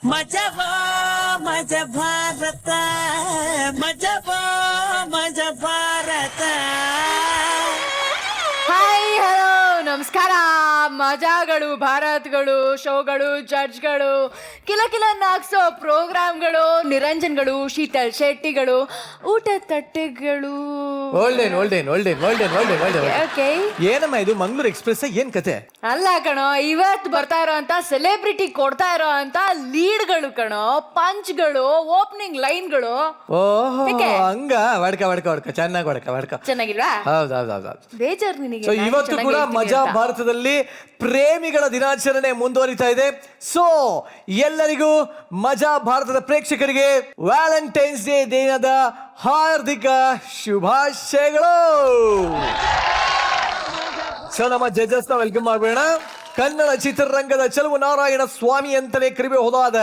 ಮಜವಾ ಮಜ ಭಾರತ ಮಜವಾ Maja Bharat. Hi hello ನಮಸ್ಕಾರ. ಮಜಾಗಳು, ಭಾರತ್ಗಳು, ಶೋಗಳು, ಜಡ್ಜ್ಗಳು, ಕಿಲ ಕಿಲ ನಾಗ್ಸೋ ಪ್ರೋಗ್ರಾಮ್ಗಳು, ನಿರಂಜನ್ಗಳು, ಶೀತಲ್ ಶೆಟ್ಟಿಗಳು, ಊಟ ತಟ್ಟೆಗಳು. ಓಕೆ, ಏನಮ್ಮ ಇದು ಮಂಗಳೂರು ಎಕ್ಸ್ಪ್ರೆಸ್ ಏನ್ ಕತೆ? ಅಲ್ಲ ಕಣೋ, ಇವತ್ತು ಬರ್ತಾ ಇರೋ ಅಂತ ಸೆಲೆಬ್ರಿಟಿ ಕೊಡ್ತಾ ಇರೋ ಅಂತ ಲೀಡ್ಗಳು ಕಣೋ, ಪಂಚ್ಗಳು, ಓಪನಿಂಗ್ ಲೈನ್ಗಳು. ಓಹೋ ಯಾಕೆ? ಹಂಗ ವಡ್ಕ ಚೆನ್ನಾಗಿ ವಡ್ಕ ಚೆನ್ನಾಗಿಲ್ವಾ? ಹೌದು. ಬೇಜಾರು ನಿನಗೆ? ಸೊ ನಾನು ಇವತ್ತು ಚೆನ್ನಾಗಿ ಕೂಡ ಹೇಳ್ತೀನಿ ಮಜಾ ಅಂತ. ಭಾರತದಲ್ಲಿ ಪ್ರೇಮಿಗಳ ದಿನಾಚರಣೆ ಮುಂದುವರಿತಾ ಇದೆ. ಸೊ ಎಲ್ಲರಿಗೂ ಮಜಾ ಭಾರತದ ಪ್ರೇಕ್ಷಕರಿಗೆ ವ್ಯಾಲೆಂಟೈನ್ಸ್ ಡೇ ದಿನದ ಹಾರ್ದಿಕ ಶುಭಾಶಯಗಳು. ಸೊ ನಮ್ಮ ಜಡ್ಜಸ್ ನ ವೆಲ್ಕಮ್ ಮಾಡೋಣ. ಕನ್ನಡ ಚಿತ್ರರಂಗದ ಚೆಲುವು ನಾರಾಯಣ ಸ್ವಾಮಿ ಅಂತಾನೆ ಕರಿಬಹುದಾದ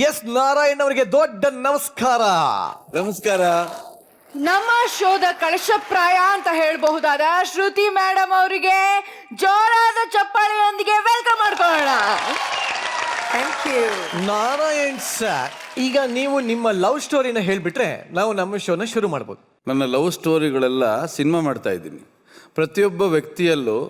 ಎಸ್ ನಾರಾಯಣ್ ಅವರಿಗೆ ದೊಡ್ಡ ನಮಸ್ಕಾರ. ನಮಸ್ಕಾರ. ನಮ್ಮ ಶೋದ ಕಳಶಪ್ರಾಯ ಅಂತ ಹೇಳಬಹುದಾದ ಶ್ರುತಿ ಮೇಡಮ್ ಅವರಿಗೆ ಜೋರಾದ ಚಪ್ಪಾಳೆಯೊಂದಿಗೆ ವೆಲ್ಕಮ್ ಮಾಡ್ಕೊಳ್ಳೋಣ. Thank you. ನಾರಾಯಣ್ ಸರ್, ಈಗ ನೀವು ನಿಮ್ಮ ಲವ್ ಸ್ಟೋರಿನ ಹೇಳ್ಬಿಟ್ರೆ ನಾವು ನಮ್ಮ ಶೋನ ಶುರು ಮಾಡ್ಬೋದು. ನನ್ನ ಲವ್ ಸ್ಟೋರಿಗಳೆಲ್ಲ ಸಿನಿಮಾ ಮಾಡ್ತಾ ಇದ್ದೀನಿ. ಪ್ರತಿಯೊಬ್ಬ ವ್ಯಕ್ತಿಯಲ್ಲೂ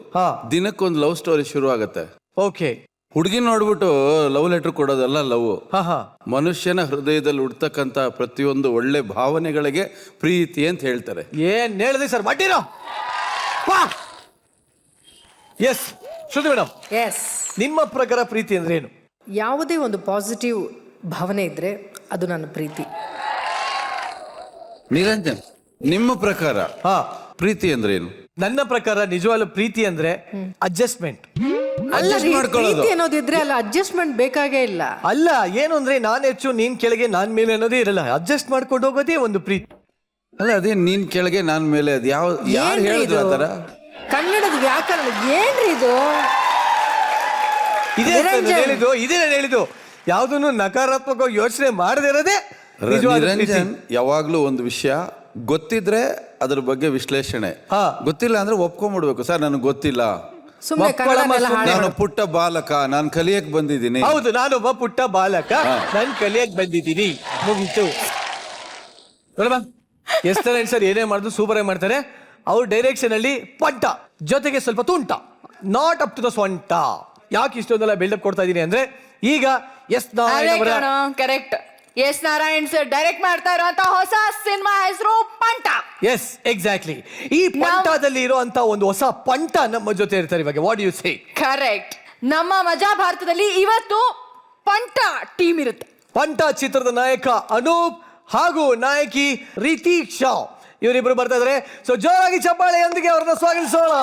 ದಿನಕ್ಕೊಂದು ಲವ್ ಸ್ಟೋರಿ ಶುರು ಆಗತ್ತೆ. ಓಕೆ. ಹುಡುಗಿ ನೋಡ್ಬಿಟ್ಟು ಲವ್ ಲೆಟರ್ ಕೊಡೋದಲ್ಲ ಲವ್. ಹಾ. ಮನುಷ್ಯನ ಹೃದಯದಲ್ಲಿ ಹುಡ್ತಕ್ಕಂತ ಪ್ರತಿಯೊಂದು ಒಳ್ಳೆ ಭಾವನೆಗಳಿಗೆ ಪ್ರೀತಿ ಅಂತ ಹೇಳ್ತಾರೆ. ಏನ್ ಹೇಳಿದ್ರಿ ಸರ್? ಮಟ್ಟಿರೋ ಎಸ್ ಶ್ರುತಿ ಮೇಡಮ್, ಎಸ್, ನಿಮ್ಮ ಪ್ರಕಾರ ಪ್ರೀತಿ ಅಂದ್ರೆ ಏನು? ಯಾವುದೇ ಒಂದು ಪಾಸಿಟಿವ್ ಭಾವನೆ ಇದ್ರೆ ಅದು ನನ್ನ ಪ್ರೀತಿ. ನಿರಂಜನ್, ನಿಮ್ಮ ಪ್ರಕಾರ ಹಾ, ಪ್ರೀತಿ ಅಂದ್ರೆ ಏನು? ನನ್ನ ಪ್ರಕಾರ ನಿಜವಾಗ್ಲೂ ಪ್ರೀತಿ ಅಂದ್ರೆ ಅಡ್ಜಸ್ಟ್ಮೆಂಟ್. ಅಲ್ಲ Adjust ರೀ, ಮಾಡ್ಕೊಳ್ಳೋದು. ಪ್ರೀತಿ ಅನ್ನೋದಿದ್ರೆ ಅಲ್ಲ ಅಡ್ಜಸ್ಟ್ಮೆಂಟ್ ಬೇಕಾಗೇ ಇಲ್ಲ. ಅಲ್ಲ, ಏನು ಅಂದ್ರೆ ನಾನ್ ಹೆಚ್ಚು ನೀನ್ ಕೆಳಗೆ ನಾನ್ ಮೇಲೆ ಅನ್ನೋದೇ ಇರಲ್ಲ. ಅಡ್ಜಸ್ಟ್ ಮಾಡ್ಕೊಂಡು ಹೋಗೋದೇ ಒಂದು ಪ್ರೀತಿ. ಅಲ್ಲ, ಅದೇ ನೀನ್ ಕೆಳಗೆ ನಾನ್ ಮೇಲೆ, ಅದು ಯಾರು ಏನ್ರಿ ಹೇಳಿದ್ರು ಇದು? ಆತರ? ಕನ್ನಡದ ವ್ಯಾಕರಣ ಏನ್ರಿ ಇದು? ಇದೇ ನಾನು ಹೇಳಿದ್ದು. ಯಾವ್ದನ್ನು ನಕಾರಾತ್ಮಕ ಯೋಚನೆ ಮಾಡದೇ ಇರೋದೇ ನಿಜವಾದ ಪ್ರೀತಿ. ನಿರಂಜನ್, ಯಾವಾಗ್ಲೂ ಒಂದು ವಿಷಯ ಗೊತ್ತಿದ್ರೆ ಅದ್ರ ಬಗ್ಗೆ ವಿಶ್ಲೇಷಣೆ, ಗೊತ್ತಿಲ್ಲ ಅಂದ್ರೆ ಒಪ್ಕೊಂಡ್ಬಿಡ್ಬೇಕು. ಸರ್ ನನಗೆ ಗೊತ್ತಿಲ್ಲ, ಸುಮ್ಮನೆ ಕನ್ನಡನೆಲ್ಲ ನಾನು ಪುಟ್ಟ ಬಾಲಕ, ನಾನು ಕಲಿಯಕ್ ಬಂದಿದ್ದೀನಿ. ಹೌದು, ನಾನೊಬ್ಬ ಪುಟ್ಟ ಬಾಲಕ, ನಾನು ಕಲಿಯಕ್ ಬಂದಿದ್ದೀನಿ, ಮುಗೀತು. ನೋಡಮ್ಮ, ಎಷ್ಟರ ಸರ್ ಏನೇ ಮಾಡಿದ್ರು ಸೂಪರ್ ಆಗಿ ಮಾಡ್ತಾರೆ. ಅವ್ರ ಡೈರೆಕ್ಷನ್ ಅಲ್ಲಿ ಪಂಟ ಜೊತೆಗೆ ಸ್ವಲ್ಪ ತುಂಟ, ನಾಟ್ ಅಪ್ ಟು ದ ಸ್ವಂಟ. ಯಾಕೆ ಇಷ್ಟೊಂದೆಲ್ಲ ಬಿಲ್ಡಪ್ ಕೊಡ್ತಾ ಇದೀನಿ ಅಂದ್ರೆ ಈಗ ಎಸ್ ನಾರಾಯಣ್ ಅವರ correct. S Narayan sir direct ಮಾಡ್ತಾ ಇರೋಂತ ಹೊಸ ಸಿನಿಮಾ ಹೆಸರು ಪಂಟ. Yes exactly. ಈ ಪಂಟದಲ್ಲಿ ಇರುವಂತ ಒಂದು ಹೊಸ ಪಂಟ ನಮ್ಮ ಜೊತೆ ಇರ್ತಾರೆ ಇವಾಗ. What you say? ಕರೆಕ್ಟ್. ನಮ್ಮ ಮಜಾ ಭಾರತದಲ್ಲಿ ಇವತ್ತು ಪಂಟ ಟೀಮ್ ಇರುತ್ತೆ. ಪಂಟ ಚಿತ್ರದ ನಾಯಕ ಅನೂಪ್ ಹಾಗೂ ನಾಯಕಿ ರಿತೀಕ್ಷಾ ಇವರಿಬ್ರು ಬರ್ತಾ ಇದಾರೆ. ಸೊ ಜೋರಾಗಿ ಚಪ್ಪಾಳೆಯೊಂದಿಗೆ ಅವರನ್ನ ಸ್ವಾಗತಿಸೋಣ.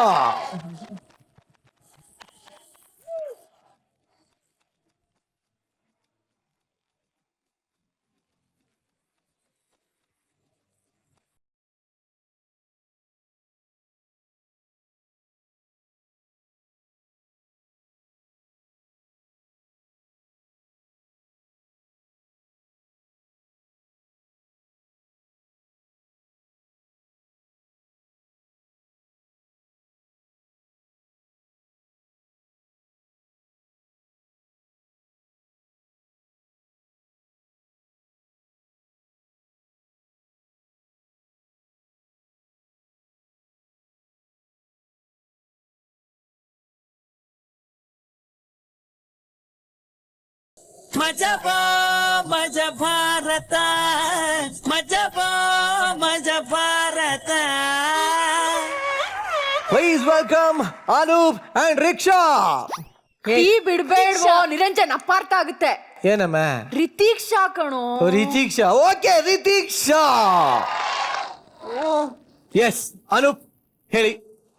ಮಜವಾ ಮಜ ಭಾರತ ಮಜವಾ Maja Bharatha. Please welcome Anoop and Riksha. ಈ ಬಿಡ್ಬೇಡ್ವೋ ನಿರಂಜನ್, ಅಪಾರ್ಥ ಆಗುತ್ತೆ. ಏನಮ್ಮ? ರಿತೀಕ್ಷಾ ಕಣೋ. ರಿತೀಕ್ಷಾ. ಓಕೆ, ರಿತೀಕ್ಷಾ. ಎಸ್ ಅನೂಪ್, ಹೇಳಿ,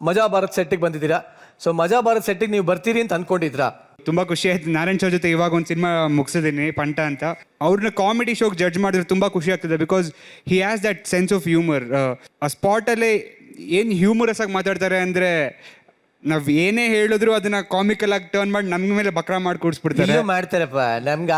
ಮಜಾ ಭಾರತ್ ಸೆಟ್ಟಿಗೆ ಬಂದಿದ್ದೀರಾ. ಸೊ ಮಜಾ ಭಾರತ್ ಸೆಟ್ಟಿಗೆ ನೀವು ಬರ್ತೀರಿ ಅಂತ ಅನ್ಕೊಂಡಿದ್ರಾ? ತುಂಬಾ ಖುಷಿ ಆಯ್ತು. ನಾರಾಯಣ್ ಸರ್ ಜೊತೆ ಇವಾಗ ಒಂದು ಸಿನಿಮಾ ಮುಗಿಸಿದ್ದೀನಿ, ಪಂಟ ಅಂತ. ಅವ್ರನ್ನ ಕಾಮಿಡಿ ಶೋಗೆ ಜಡ್ಜ್ ಮಾಡಿದ್ರೆ ತುಂಬಾ ಖುಷಿ ಆಗ್ತದೆ. Because he has that sense of humour. ಆ ಸ್ಪಾಟಲ್ಲೇ ಏನು ಹ್ಯೂಮರಸ್ ಆಗಿ ಮಾತಾಡ್ತಾರೆ ಅಂದರೆ, ನಾವ್ ಏನೇ ಹೇಳಿದ್ರು ಅದನ್ನ ಕಾಮಿಕಲ್ ಆಗಿ ಟರ್ನ್ ಮಾಡಿ ನಮ್ಗೆ ಮೇಲೆ ಬಕ್ರಾ ಮಾಡಿ ಕೂಡಿಸ್ಬಿಡ್ತಾರೆ. ಮಾಡ್ತಾರಪ್ಪ ನಮ್ಗೆ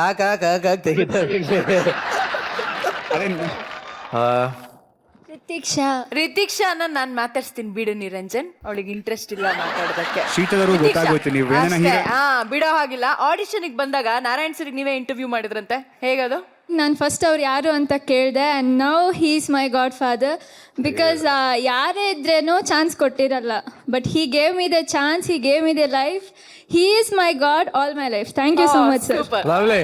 ರಿತಿಕ್ಷಾನ ನಾನ್ ಮಾತಾಡ್ಸ್ತೀನಿ ಬಿಡು ನಿರಂಜನ್, ಅವಳಿಗೆ ಇಂಟ್ರೆಸ್ಟ್ ಇಲ್ಲ ಮಾತಾಡೋದಕ್ಕೆ. ಶೀತದವ್ರಿಗೂ ಗೊತ್ತಾಗೋಯ್ತು ನೀವು ಏನೇನ ಅಷ್ಟೇ, ಬಿಡೋ ಹಾಗಿಲ್ಲ. ಆಡಿಷನ್ಗೆ ಬಂದಾಗ ನಾರಾಯಣ್ ಸರ್ ನೀವೇ ಇಂಟರ್ವ್ಯೂ ಮಾಡಿದ್ರಂತೆ, ಹೇಗದು? ನಾನು ಫಸ್ಟ್ ಅವ್ರು ಯಾರು ಅಂತ ಕೇಳಿದೆ and now he is my godfather because ಯಾರೇ ಇದ್ರೇನೋ ಚಾನ್ಸ್ ಕೊಟ್ಟಿರಲ್ಲ, but he gave me the chance, he gave me the life, he is my god all my life. Thank you so much sir. Lovely.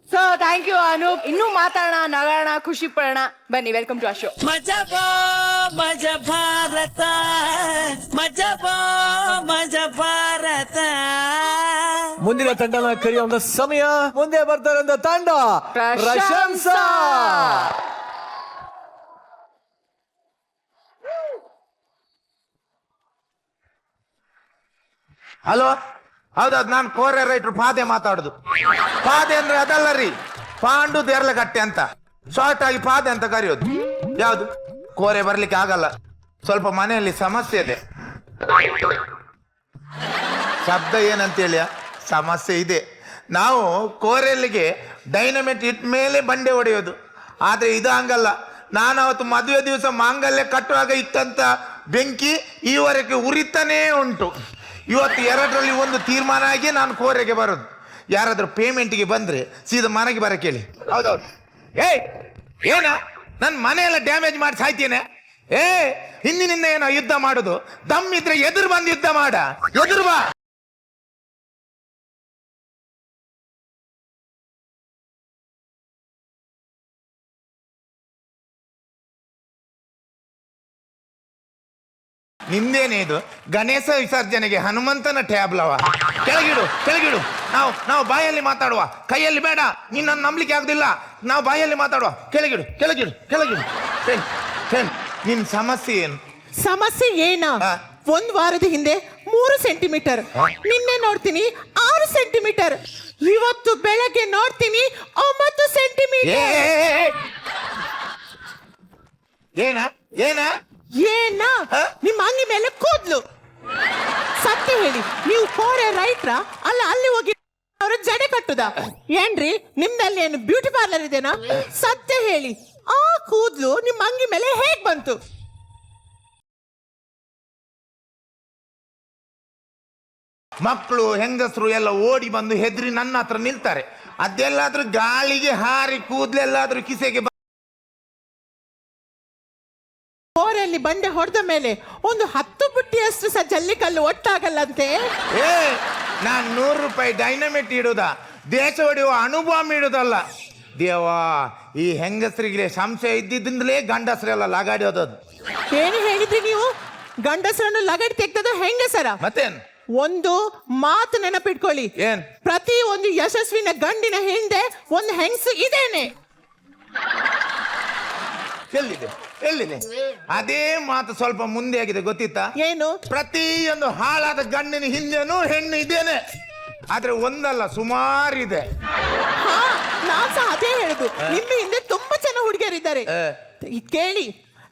So thank you Anoop. ಇನ್ನೂ ಮಾತಾಡೋಣ, ನಗೋಣ, ಖುಷಿ ಪಡೋಣ. ಬನ್ನಿ, welcome to ಆ show. ಮಜಾ ಭಾರತ, ಮಜಾ ಭಾರತ. ಮುಂದಿನ ತಂಡನ ಕರೆಯುವಂತ ಸಮಯ. ಮುಂದೆ ಬರ್ತಾರಂತ ತಂಡ ಪ್ರಶಂಸಾ. ಹಲೋ, ಹೌದೌದು, ನಾನು ಕೋರೆ ರೈಟ್ರು ಪಾದೆ ಮಾತಾಡುದು. ಪಾದೆ ಅಂದ್ರೆ ಅದಲ್ಲ ರೀ, ಪಾಂಡು ದೇರ್ಲಗಟ್ಟೆ ಅಂತ ಶಾರ್ಟ್ ಆಗಿ ಪಾದೆ ಅಂತ ಕರೆಯೋದು. ಯಾವುದು ಕೋರೆ ಬರ್ಲಿಕ್ಕೆ ಆಗಲ್ಲ, ಸ್ವಲ್ಪ ಮನೆಯಲ್ಲಿ ಸಮಸ್ಯೆ ಇದೆ. ಶಬ್ದ ಏನಂತೇಳಿಯ ಸಮಸ್ಯೆ ಇದೆ. ನಾವು ಕೋರೆಲ್ಲಿಗೆ ಡೈನಮೈಟ್ ಇಟ್ಟ ಮೇಲೆ ಬಂಡೆ ಹೊಡೆಯೋದು, ಆದ್ರೆ ಇದು ಹಂಗಲ್ಲ. ನಾನು ಅವತ್ತು ಮದುವೆ ದಿವಸ ಮಾಂಗಲ್ಯ ಕಟ್ಟುವಾಗ ಇಟ್ಟಂತ ಬೆಂಕಿ ಈವರೆಗೆ ಉರಿತಾನೇ ಉಂಟು. ಇವತ್ತು ಎರಡರಲ್ಲಿ ಒಂದು ತೀರ್ಮಾನ ಆಗಿ ನಾನು ಕೋರೆಗೆ ಬರೋದು. ಯಾರಾದ್ರೂ ಪೇಮೆಂಟ್ಗೆ ಬಂದ್ರೆ ಸೀದಾ ಮನೆಗೆ ಬರ ಕೇಳಿ. ಹೌದೌದು. ಏನ ನನ್ನ ಮನೆಯೆಲ್ಲ ಡ್ಯಾಮೇಜ್ ಮಾಡಿ ಸಾಯ್ತೇನೆ. ಹಿಂದಿನಿಂದ ಏನೋ ಯುದ್ಧ ಮಾಡೋದು, ದಮ್ಮಿದ್ರೆ ಎದುರು ಬಂದು ಯುದ್ಧ ಮಾಡ, ಎದುರು ಬಾ. ನಿಂದೇನೆ ಇದು ಗಣೇಶ ವಿಸರ್ಜನೆಗೆ ಹನುಮಂತನ ಟ್ಯಾಬ್ಲವ. ಕೆಳಗಿಡು ಕೆಳಗಿಡು. ನಾವು ಬಾಯಲ್ಲಿ ಮಾತಾಡುವ, ಕೈಯಲ್ಲಿ ಬೇಡ. ನಿನ್ನ ನಂಬಲಿಕ್ಕೆ ಆಗುದಿಲ್ಲ. ನಾವು ಬಾಯಲ್ಲಿ ಮಾತಾಡುವ. ಕೆಳಗಿಡು ಕೆಳಗಿಡು ಕೆಳಗಿಡು. ನಿನ್ ಸಮಸ್ಯೆ ಏನು? ಸಮಸ್ಯೆ ಏನ? ಒಂದ್ ವಾರದ ಹಿಂದೆ 3 ಸೆಂಟಿಮೀಟರ್, ನಿನ್ನೆ ನೋಡ್ತೀನಿ 6 ಸೆಂಟಿಮೀಟರ್, ಇವತ್ತು ಬೆಳಗ್ಗೆ ನೋಡ್ತೀನಿ 9 ಸೆಂಟಿಮೀಟರ್. ಏನ ಏನ ಏನ? ನಿಮ್ಮ ಅಂಗಿ ಮೇಲೆ ಕೂದ್ಲು. ಸತ್ಯ ಹೇಳಿ, ನೀವು ಕೋರೆ ರೈಟ್ರಾ ಅಲ್ಲ ಅಲ್ಲಿ ಹೋಗಿ ಅವ್ರ ಜಡೆ ಕಟ್ಟುದ? ಏನ್ರಿ ನಿಮ್ದಲ್ಲಿ ಏನು ಬ್ಯೂಟಿ ಪಾರ್ಲರ್ ಇದೆನಾ? ಸತ್ಯ ಹೇಳಿ, ಆ ಕೂದ್ಲು ನಿಮ್ಮ ಅಂಗಿ ಮೇಲೆ ಹೇಗ್ ಬಂತು? ಮಕ್ಕಳು ಹೆಂಗಸರು ಎಲ್ಲ ಓಡಿ ಬಂದು ಹೆದ್ರಿ ನನ್ನ ಹತ್ರ ನಿಲ್ತಾರೆ. ಅದೆಲ್ಲಾದ್ರೂ ಗಾಳಿಗೆ ಹಾರಿ ಕೂದ್ಲೆಲ್ಲಾದ್ರೂ ಕಿಸೆಗೆ ಕೋರೆಯಲ್ಲಿ ಬಂಡೆ ಹೊಡೆದ ಮೇಲೆ ಒಂದು 10 ಬುಟ್ಟಿಯಷ್ಟು ಸಹ ಜಲ್ಲಿಕಲ್ಲು ಒಟ್ಟಾಗಲ್ಲಂತೆ. ನಾನ್ 100 ರೂಪಾಯಿ ಡೈನಮಿಟ್ ಇಡುದ, ದೇಶ ಹೊಡೆಯುವ ಅನುಭವ ಇಡುದಲ್ಲ. ದೇವಾ, ಈ ಹೆಂಗಸರಿಗೆ ಸಂಶಯ ಇದ್ದಿದ್ದಿಂದಲೇ ಗಂಡಸರೆಲ್ಲ ಲಗಾಡಿ ಹೋದದ್ದು. ಏನು ಹೇಳಿದ್ರಿ ನೀವು? ಗಂಡಸರನ್ನು ಲಗಡಿ ತೆಗ್ದದ ಹೆಂಗಸರ? ಮತ್ತೇನ್? ಒಂದು ಮಾತು ನೆನಪಿಟ್ಕೊಳ್ಳಿ, ಏನ್? ಪ್ರತಿ ಒಂದು ಯಶಸ್ವಿನ ಗಂಡಿನ ಹಿಂದೆ ಒಂದು ಹೆಂಗಸು ಇದೇನೆ. ಎಲ್ಲಿದೆ ಎಲ್ಲಿದೆ? ಅದೇ ಮಾತು ಸ್ವಲ್ಪ ಮುಂದೆ ಆಗಿದೆ, ಗೊತ್ತಿತ್ತಾ? ಏನು? ಪ್ರತಿಯೊಂದು ಹಾಳಾದ ಗಂಡಿನ ಹಿಂದೆನೂ ಹೆಣ್ಣು ಇದೇನೆ. ಆದ್ರೆ ಒಂದಲ್ಲ, ಸುಮಾರಿದೆ. ನಾನ್ ಸಹ ಅದೇ ಹೇಳುದು, ನಿಮ್ಮ ಹಿಂದೆ ತುಂಬಾ ಜನ ಹುಡುಗಿಯರಿದ್ದಾರೆ. ಕೇಳಿ,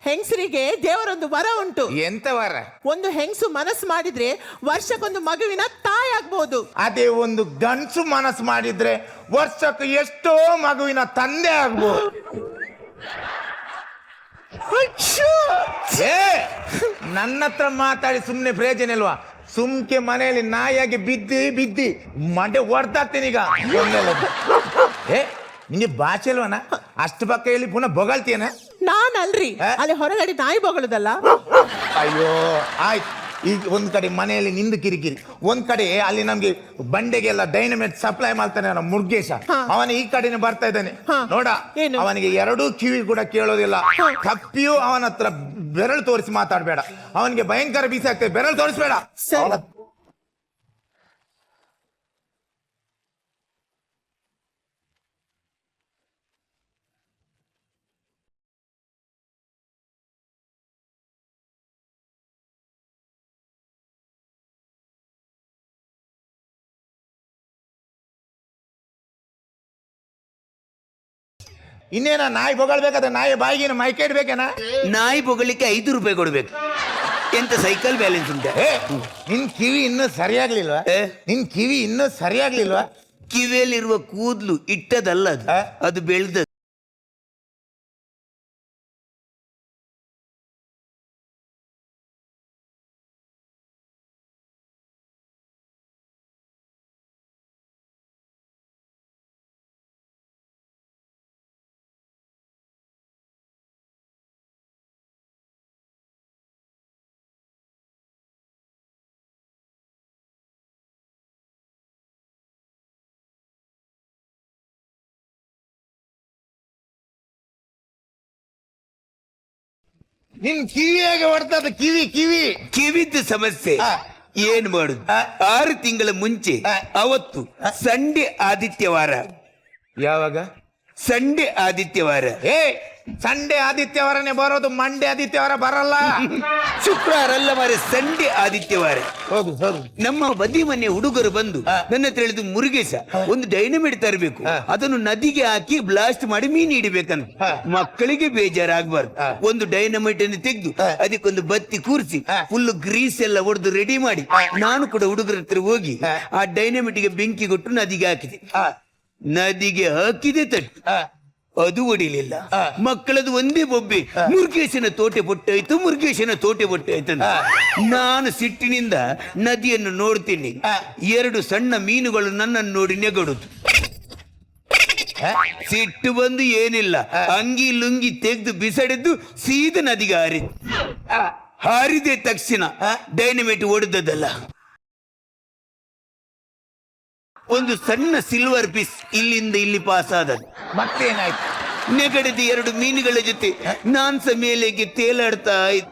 ಹೆಂಗಸರಿಗೆ ದೇವರೊಂದು ವರ ಉಂಟು. ಎಂತ ವರ? ಒಂದು ಹೆಂಗಸು ಮನಸ್ಸು ಮಾಡಿದ್ರೆ ವರ್ಷಕ್ಕೊಂದು ಮಗುವಿನ ತಾಯಿ ಆಗ್ಬಹುದು. ಅದೇ ಒಂದು ಗಂಡಸು ಮನಸ್ಸು ಮಾಡಿದ್ರೆ ವರ್ಷಕ್ಕೆ ಎಷ್ಟೋ ಮಗುವಿನ ತಂದೆ ಆಗ್ಬಹುದು. ನನ್ನ ಹತ್ರ ಮಾತಾಡಿ ಸುಮ್ನೆ ಪ್ರಯೋಜನ ಇಲ್ವಾ? ಸುಮ್ಕೆ ಮನೆಯಲ್ಲಿ ನಾಯಿಯಾಗಿ ಬಿದ್ದಿ ಮಂಡೆ ಹೊಡ್ದಾಗ್ತೇನೆ ಈಗ. ನಿಂಗೆ ಭಾಷೆ ಇಲ್ವನ? ಅಷ್ಟು ಪಕ್ಕ ಹೇಳಿ ಪುನಃ ಬೊಗಳ್ತೀಯನ? ನಾನಲ್ರಿ, ಅಲ್ಲಿ ಹೊರಗಡೆ ನಾಯಿ ಬೊಗಳದಲ್ಲ. ಅಯ್ಯೋ ಆಯ್ತು. ಈಗ ಒಂದ್ ಕಡೆ ಮನೆಯಲ್ಲಿ ನಿಂದು ಕಿರಿಕಿರಿ, ಒಂದ್ ಕಡೆ ಅಲ್ಲಿ ನಮ್ಗೆ ಬಂಡೆಗೆಲ್ಲ ಡೈನಮೈಟ್ ಸಪ್ಲೈ ಮಾಡ್ತಾನೆ ನಮ್ಮ ಮುರುಗೇಶ, ಅವನ ಈ ಕಡೆನೆ ಬರ್ತಾ ಇದ್ದಾನೆ ನೋಡ. ಅವನಿಗೆ 2 ಕಿವಿ ಕೂಡ ಕೇಳೋದಿಲ್ಲ. ಕಪ್ಪಿಯೂ ಅವನ ಹತ್ರ ಬೆರಳು ತೋರಿಸಿ ಮಾತಾಡ್ಬೇಡ, ಅವನಿಗೆ ಭಯಂಕರ ಬಿಸಿ ಆಗ್ತದೆ. ಬೆರಳು ತೋರಿಸ್ಬೇಡ. ಇನ್ನೇನ ನಾಯಿ ಬೊಗಳ್ಬೇಕಾದ್ರೆ ನಾಯಿ ಬಾಯಿಗಿನ ಮೈಕೆ ಇಡ್ಬೇಕೇನ? ನಾಯಿ ಬೊಗಳಿಕ್ಕೆ 5 ರೂಪಾಯಿ ಕೊಡ್ಬೇಕು. ಎಂತ ಸೈಕಲ್ ಬ್ಯಾಲೆನ್ಸ್ ಉಂಟೆ? ನಿನ್ ಕಿವಿ ಇನ್ನೂ ಸರಿಯಾಗ್ಲಿಲ್ವಾ? ನಿನ್ ಕಿವಿ ಇನ್ನೂ ಸರಿಯಾಗ್ಲಿಲ್ವಾ? ಕಿವಿಯಲ್ಲಿರುವ ಕೂದಲು ಇಟ್ಟದಲ್ಲ, ಅದು ಬೆಳೆದ ನಿನ್ ಕಿವಿಯಾಗೆ ಹೊಡ್ತದ ಕಿವಿ ಕಿವಿದ್ದು ಸಮಸ್ಯೆ ಏನ್ ಮಾಡುದು 6 ತಿಂಗಳ ಮುಂಚೆ ಅವತ್ತು ಸಂಡೆ ಆದಿತ್ಯವಾರ. ಯಾವಾಗ? ಸಂಡೆ ಆದಿತ್ಯವಾರ. ಸಂಡೆ ಆದಿತ್ಯವಾರನೇ ಬರೋದು, ಮಂಡೆ ಆದಿತ್ಯವಾರ ಬರಲ್ಲ. ಶುಕ್ರವಾರ ಅಲ್ಲ ಮಾರೆ, ಸಂಡೆ ಆದಿತ್ಯವಾರ. ಹೋಗು. ನಮ್ಮ ಬದಿ ಮನೆ ಹುಡುಗರು ಬಂದು ನನ್ನ ಹತ್ರ ಹೇಳಿದು, ಮುರುಗೇಶ ಒಂದು ಡೈನಮಿಟ್ ತರಬೇಕು, ಅದನ್ನು ನದಿಗೆ ಹಾಕಿ ಬ್ಲಾಸ್ಟ್ ಮಾಡಿ ಮೀನು ಹಿಡಿಬೇಕಂತ. ಮಕ್ಕಳಿಗೆ ಬೇಜಾರಾಗಬಾರ್ದು, ಒಂದು ಡೈನಮೈಟ್ ಅನ್ನು ತೆಗೆದು ಅದಕ್ಕೊಂದು ಬತ್ತಿ ಕೂರಿಸಿ ಫುಲ್ ಗ್ರೀಸ್ ಎಲ್ಲ ಹೊಡೆದು ರೆಡಿ ಮಾಡಿ ನಾನು ಕೂಡ ಹುಡುಗರ ಹತ್ರ ಹೋಗಿ ಆ ಡೈನಮಿಟ್ ಗೆ ಬೆಂಕಿ ಕೊಟ್ಟು ನದಿಗೆ ಹಾಕಿದೆ. ನದಿಗೆ ಹಾಕಿದೆ ತಟ್ಟು, ಅದು ಹೊಡಿಲಿಲ್ಲ. ಮಕ್ಕಳದು ಒಂದೇ ಬೊಬ್ಬೆ, ಮುರುಗೇಶನ ತೋಟೆ ಬೊಟ್ಟಾಯ್ತು ಅಂತ. ನಾನು ಸಿಟ್ಟಿನಿಂದ ನದಿಯನ್ನು ನೋಡ್ತೀನಿ, 2 ಸಣ್ಣ ಮೀನುಗಳು ನನ್ನನ್ನು ನೋಡಿ ನೆಗಡುದು. ಸಿಟ್ಟು ಬಂದು ಏನಿಲ್ಲ, ಅಂಗಿ ಲುಂಗಿ ತೆಗೆದು ಬಿಸಾಡಿದ್ದು ಸೀದಾ ನದಿಗೆ ಹಾರಿದೆ ತಕ್ಷಣ ಡೈನಮೈಟ್ ಹೊಡೆದದ್ದಲ್ಲ, ಒಂದು ಸಣ್ಣ ಸಿಲ್ವರ್ ಪೀಸ್ ಇಲ್ಲಿಂದ ಇಲ್ಲಿ ಪಾಸ್ ಆದದ್ದು. ಮತ್ತೇನಾಯ್ತು? ನೆಗಡಿದ 2 ಮೀನುಗಳ ಜೊತೆ ನಾನ್ಸ ಮೇಲೆಗೆ ತೇಲಾಡ್ತಾ ಇದ್ದೆ.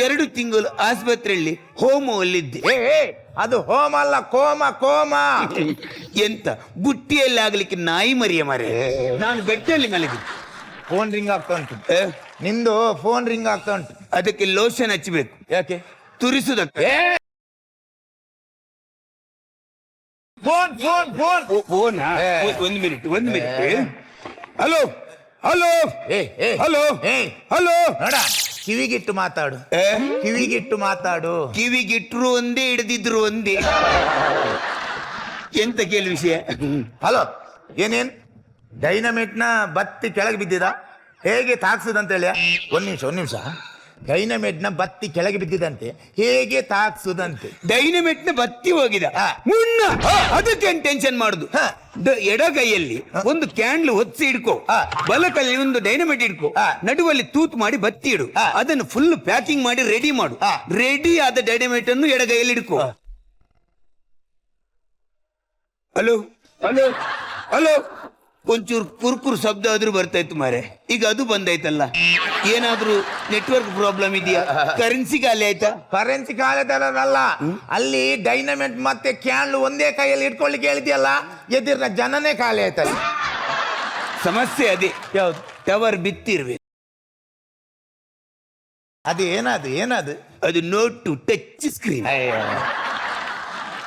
2 ತಿಂಗಳು ಆಸ್ಪತ್ರೆಯಲ್ಲಿ ಹೋಮವಲ್ಲಿದ್ದೆ. ಅದು ಹೋಮ ಅಲ್ಲ, ಕೋಮ. ಎಂತ ಬುಟ್ಟಿಯಲ್ಲಿ ಆಗ್ಲಿಕ್ಕೆ ನಾಯಿ ಮರಿಯ ಮರೆ. ನಾನು ಬೆಟ್ಟಲ್ಲಿ ಮಲಗಿದ್ದೆ. ಫೋನ್ ರಿಂಗ್ ಆಗ್ತಾ ಉಂಟು ನಿಂದು, ಫೋನ್ ರಿಂಗ್ ಆಗ್ತಾ ಉಂಟು. ಅದಕ್ಕೆ ಲೋಷನ್ ಹಚ್ಚಬೇಕು. ಯಾಕೆ? ತುರಿಸುದಕ್ಕೆ. ಫೋನ್. ಒಂದು ಮಿನಿಟ್. ಹಲೋ ನೋಡ, ಕಿವಿಗಿಟ್ಟು ಮಾತಾಡು. ಕಿವಿಗಿಟ್ರು ಒಂದೇ, ಹಿಡಿದಿದ್ರು ಒಂದೇ. ಎಂತ ಕೇಳಿ ವಿಷಯ? ಹಲೋ, ಏನೇನ್ ಡೈನಮೈಟ್ ನ ಬತ್ತಿ ಕೆಳಗೆ ಬಿದ್ದಿದ, ಹೇಗೆ ತಾಕ್ಸುದಂತ ಹೇಳಿ? ಒಂದ್ ನಿಮಿಷ. ಡೈನಮೈಟ್ ನ ಬತ್ತಿ ಕೆಳಗೆ ಬಿದ್ದಿದಂತೆ, ಹೇಗೆ ತಾಕ್ಸುದಂತೆ? ಡೈನಮೈಟ್ ನ ಬತ್ತಿ ಹೋಗಿದ ಮುನ್ನ, ಅದಕ್ಕೆ ಟೆನ್ಷನ್ ಮಾಡುದು. ಎಡಗೈಯಲ್ಲಿ ಒಂದು ಕ್ಯಾಂಡ್ಲ್ ಹೊತ್ಸಿ ಇಡ್ಕೋ, ಬಲಕೈಯಲ್ಲಿ ಒಂದು ಡೈನಮೈಟ್ ಇಡ್ಕೋ, ನಡುವಲ್ಲಿ ತೂತು ಮಾಡಿ ಬತ್ತಿ ಇಡು, ಅದನ್ನು ಫುಲ್ ಪ್ಯಾಕಿಂಗ್ ಮಾಡಿ ರೆಡಿ ಮಾಡು. ರೆಡಿ ಆದ ಡೈನಮೈಟ್ ಅನ್ನು ಎಡಗೈಯಲ್ಲಿ ಇಡ್ಕೋ. ಹಲೋ ಒಂಚೂರು ಕುರ್ಕುರು ಶಬ್ದ ಆದ್ರೂ ಬರ್ತಾ ಇತ್ತು ಮಾರೆ, ಈಗ ಅದು ಬಂದಾಯ್ತಲ್ಲ. ಏನಾದ್ರೂ ನೆಟ್ವರ್ಕ್ ಪ್ರಾಬ್ಲಮ್ ಇದೆಯಾ? ಕರೆನ್ಸಿ ಖಾಲಿ ಆಯ್ತಾ? ಕರೆನ್ಸಿ ಖಾಲಿ ಅಲ್ಲ, ಅಲ್ಲಿ ಡೈನಮೈಟ್ ಮತ್ತೆ ಕ್ಯಾನ್ಲು ಒಂದೇ ಕೈಯಲ್ಲಿ ಇಟ್ಕೊಳ್ಳಿಕ್ಕೆ ಹೇಳಿದ್ಯಲ್ಲ, ಎದುರಿನ ಜನನೇ ಖಾಲಿ ಆಯ್ತಲ್ಲ. ಸಮಸ್ಯೆ ಅದೇ, ಯಾವ್ದು? ಟವರ್ ಬಿತ್ತಿರ್ಬೇಕು. ಅದು ಏನದು? ಅದು ನೋಟ್ ಟು ಟಚ್ ಸ್ಕ್ರೀನ್.